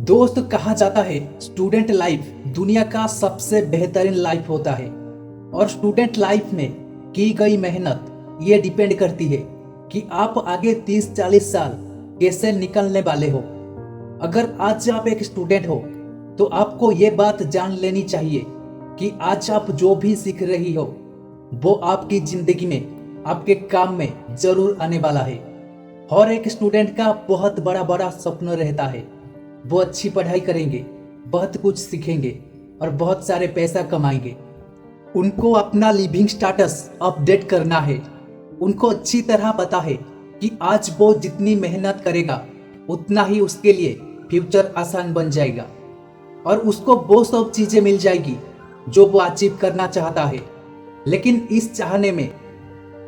दोस्त, कहा जाता है स्टूडेंट लाइफ दुनिया का सबसे बेहतरीन लाइफ होता है। और स्टूडेंट लाइफ में की गई मेहनत ये डिपेंड करती है कि आप आगे 30-40 साल कैसे निकलने वाले हो। अगर आज आप एक स्टूडेंट हो तो आपको ये बात जान लेनी चाहिए कि आज आप जो भी सीख रही हो वो आपकी जिंदगी में, आपके काम में जरूर आने वाला है। हर एक स्टूडेंट का बहुत बड़ा बड़ा सपना रहता है। वो अच्छी पढ़ाई करेंगे, बहुत कुछ सीखेंगे और बहुत सारे पैसा कमाएंगे। उनको अपना लिविंग स्टेटस अपडेट करना है। उनको अच्छी तरह पता है कि आज वो जितनी मेहनत करेगा उतना ही उसके लिए फ्यूचर आसान बन जाएगा और उसको वो सब चीजें मिल जाएगी जो वो अचीव करना चाहता है। लेकिन इस चाहने में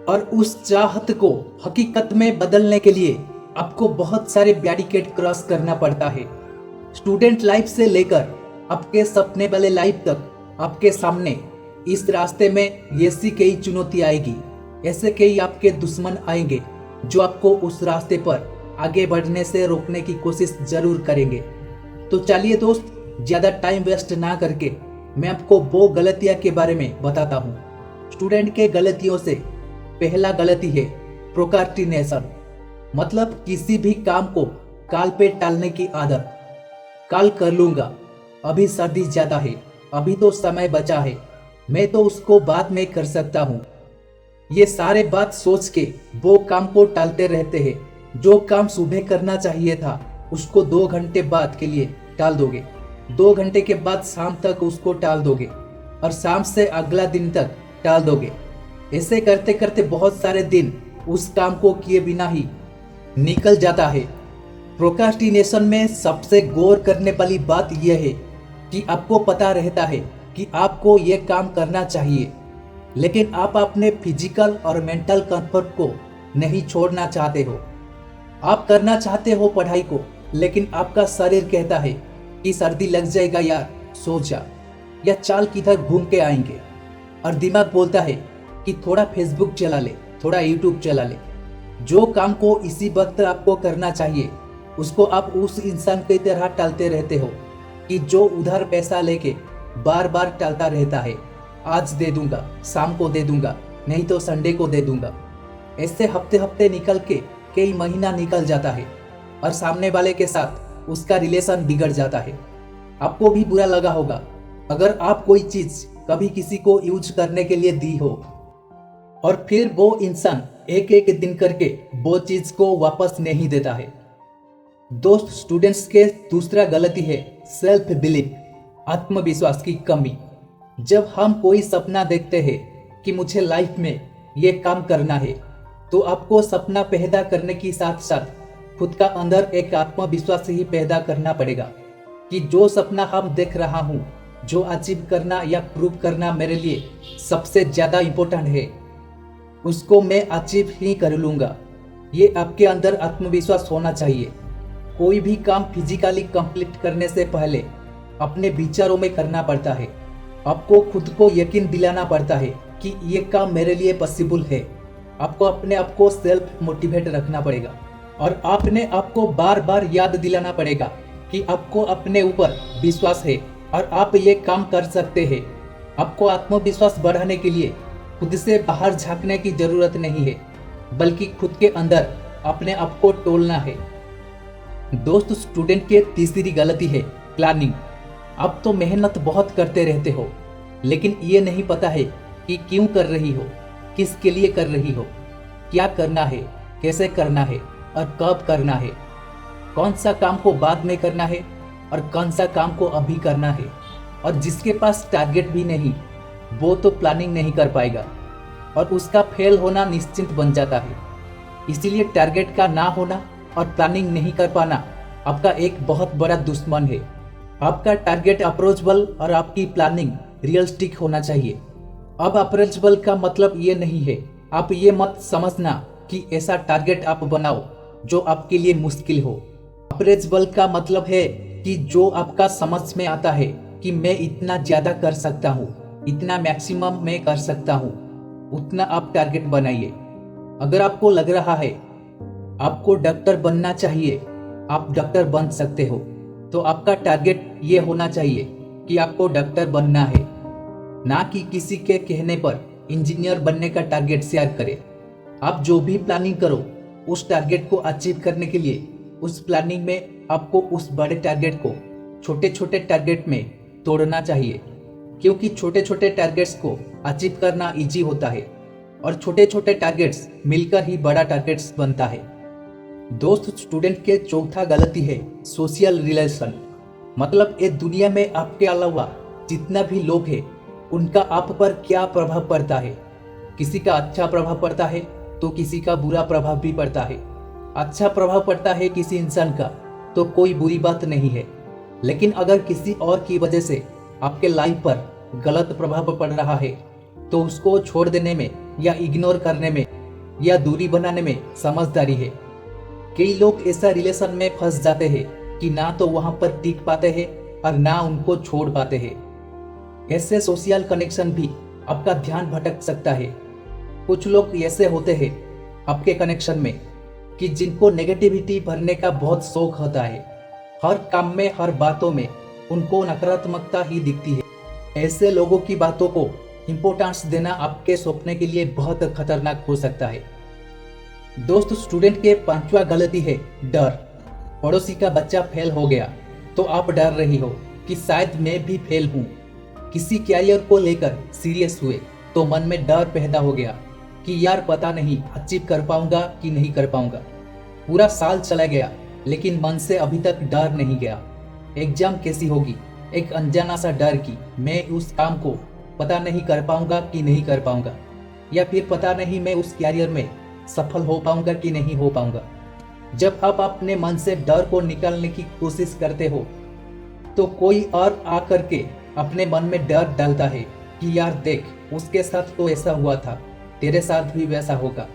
और उस चाहत को हकीकत में बदलने के लिए आपको बहुत सारे बैरिकेड क्रॉस करना पड़ता है। स्टूडेंट लाइफ से लेकर आपके सपने वाले लाइफ तक आपके सामने इस रास्ते में ऐसी कई चुनौती आएगी, ऐसे कई आपके दुश्मन आएंगे जो आपको उस रास्ते पर आगे बढ़ने से रोकने की कोशिश जरूर करेंगे। तो चलिए दोस्त, ज्यादा टाइम वेस्ट ना करके मैं आपको वो गलतियां के बारे में बताता हूँ। स्टूडेंट के गलतियों से पहला गलती है प्रोक्रास्टिनेशन, मतलब किसी भी काम को काल पे टालने की आदत। कल कर लूंगा, अभी सर्दी ज्यादा है, अभी तो समय बचा है, मैं तो उसको बाद में कर सकता हूँ। ये सारे बात सोच के वो काम को टालते रहते हैं। जो काम सुबह करना चाहिए था उसको 2 घंटे बाद के लिए टाल दोगे, 2 घंटे के बाद शाम तक उसको टाल दोगे और शाम से अगला दिन तक टाल दोगे। ऐसे करते करते बहुत सारे दिन उस काम को किए बिना ही निकल जाता है। प्रोक्रास्टिनेशन में सबसे गौर करने वाली बात यह है कि आपको पता रहता है कि आपको यह काम करना चाहिए, लेकिन आप अपने फिजिकल और मेंटल कंफर्ट को नहीं छोड़ना चाहते हो। आप करना चाहते हो पढ़ाई को, लेकिन आपका शरीर कहता है कि सर्दी लग जाएगा यार, सो जा, या चाल किधर घूम के आएंगे। और दिमाग बोलता है कि थोड़ा फेसबुक चला ले, थोड़ा यूट्यूब चला ले। जो काम को इसी वक्त आपको करना चाहिए उसको आप उस इंसान की तरह टालते रहते हो कि जो उधार पैसा लेके बार बार टालता रहता है। आज दे दूंगा, शाम को दे दूंगा, नहीं तो संडे को दे दूंगा। ऐसे हफ्ते हफ्ते निकल के कई महीना निकल जाता है और सामने वाले के साथ उसका रिलेशन बिगड़ जाता है। आपको भी बुरा लगा होगा अगर आप कोई चीज कभी किसी को यूज करने के लिए दी हो और फिर वो इंसान एक एक दिन करके वो चीज को वापस नहीं देता है। दोस्त, स्टूडेंट्स के दूसरा गलती है सेल्फ बिलीफ, आत्मविश्वास की कमी। जब हम कोई सपना देखते हैं कि मुझे लाइफ में ये काम करना है, तो आपको सपना पैदा करने के साथ साथ खुद का अंदर एक आत्मविश्वास ही पैदा करना पड़ेगा कि जो सपना हम देख रहा हूँ, जो अचीव करना या प्रूव करना मेरे लिए सबसे ज्यादा इम्पोर्टेंट है, उसको मैं अचीव ही कर लूंगा। ये आपके अंदर आत्मविश्वास होना चाहिए। कोई भी काम फिजिकली कंप्लीट करने से पहले अपने विचारों में करना पड़ता है। आपको खुद को यकीन दिलाना पड़ता है कि ये काम मेरे लिए पॉसिबल है। आपको अपने आप को सेल्फ मोटिवेट रखना पड़ेगा और आपने आपको बार बार याद दिलाना पड़ेगा कि आपको अपने ऊपर विश्वास है और आप ये काम कर सकते हैं। आपको आत्मविश्वास बढ़ाने के लिए खुद से बाहर झांकने की जरूरत नहीं है, बल्कि खुद के अंदर अपने आप को तोलना है। दोस्त, स्टूडेंट की तीसरी गलती है प्लानिंग। आप तो मेहनत बहुत करते रहते हो, लेकिन ये नहीं पता है कि क्यों कर रही हो, किसके लिए कर रही हो, क्या करना है, कैसे करना है और कब करना है, कौन सा काम को बाद में करना है और कौन सा काम को अभी करना है। और जिसके पास टारगेट भी नहीं, वो तो प्लानिंग नहीं कर पाएगा और उसका फेल होना निश्चित बन जाता है। इसीलिए टारगेट का ना होना और प्लानिंग नहीं कर पाना आपका एक बहुत बड़ा दुश्मन है। आपका टारगेट अप्रोचेबल और आपकी प्लानिंग रियलिस्टिक होना चाहिए। अब अप्रोचेबल का मतलब ये नहीं है, आप ये मत समझना कि ऐसा टारगेट आप बनाओ जो आपके लिए मुश्किल हो। अप्रोचेबल का मतलब है कि जो आपका समझ में आता है कि मैं इतना ज्यादा कर सकता हूँ, इतना मैक्सिमम मैं कर सकता हूँ, उतना आप टारगेट बनाइए। अगर आपको लग रहा है आपको डॉक्टर बनना चाहिए, आप डॉक्टर बन सकते हो। तो आपका टारगेट ये होना चाहिए कि आपको डॉक्टर बनना है, ना कि किसी के कहने पर इंजीनियर बनने का टारगेट शेयर करें। आप जो भी प्लानिंग करो उस टारगेट को अचीव करने के लिए उस प्लानिंग में आपको उस बड़े टारगेट को छोटे छोटे टारगेट में तोड़ना चाहिए, क्योंकि छोटे छोटे टारगेट्स को अचीव करना इजी होता है और छोटे छोटे टारगेट्स मिलकर ही बड़ा टारगेट्स बनता है। दोस्त, स्टूडेंट के चौथा गलती है सोशल रिलेशन। मतलब ये दुनिया में आपके अलावा जितना भी लोग हैं उनका आप पर क्या प्रभाव पड़ता है। किसी का अच्छा प्रभाव पड़ता है तो किसी का बुरा प्रभाव भी पड़ता है। अच्छा प्रभाव पड़ता है किसी इंसान का तो कोई बुरी बात नहीं है, लेकिन अगर किसी और की वजह से आपके लाइफ पर गलत प्रभाव पड़ रहा है तो उसको छोड़ देने में या इग्नोर करने में या दूरी बनाने में समझदारी है। कई लोग ऐसा रिलेशन में फंस जाते हैं कि ना तो वहां पर टिक पाते हैं और ना उनको छोड़ पाते हैं। ऐसे सोशल कनेक्शन भी आपका ध्यान भटक सकता है। कुछ लोग ऐसे होते हैं आपके कनेक्शन में कि जिनको नेगेटिविटी भरने का बहुत शौक होता है। हर काम में, हर बातों में उनको नकारात्मकता ही दिखती है। ऐसे लोगों की बातों को इंपॉर्टेंस देना आपके सपने के लिए बहुत खतरनाक हो सकता है। दोस्त, स्टूडेंट के पांचवा गलती है डर। पड़ोसी का बच्चा फेल हो गया तो आप डर रही हो कि शायद मैं भी फेल हूँ। किसी कैरियर को लेकर सीरियस हुए तो मन में डर पैदा हो गया कि यार पता नहीं अचीव कर पाऊंगा कि नहीं कर पाऊंगा। पूरा साल चला गया लेकिन मन से अभी तक डर नहीं गया। एग्जाम कैसी होगी, एक अनजाना सा डर कि मैं उस काम को पता नहीं कर पाऊंगा कि नहीं कर पाऊंगा, या फिर पता नहीं मैं उस कैरियर में सफल हो पाऊंगा कि नहीं हो पाऊंगा। जब आप अपने मन से डर को निकालने की कोशिश करते हो तो कोई और आकर के अपने मन में डर डालता है कि यार देख, उसके साथ तो ऐसा हुआ था, तेरे साथ भी वैसा होगा,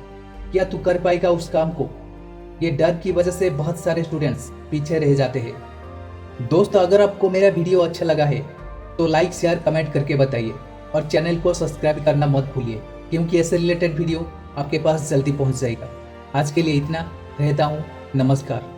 क्या तू कर पाएगा उस काम को। ये डर की वजह से बहुत सारे स्टूडेंट्स पीछे रह जाते हैं। दोस्तों, अगर आपको मेरा वीडियो अच्छा लगा है तो लाइक, शेयर, कमेंट करके बताइए और चैनल को सब्सक्राइब करना मत भूलिए, क्योंकि ऐसे रिलेटेड वीडियो आपके पास जल्दी पहुंच जाएगा। आज के लिए इतना, रहता हूँ, नमस्कार।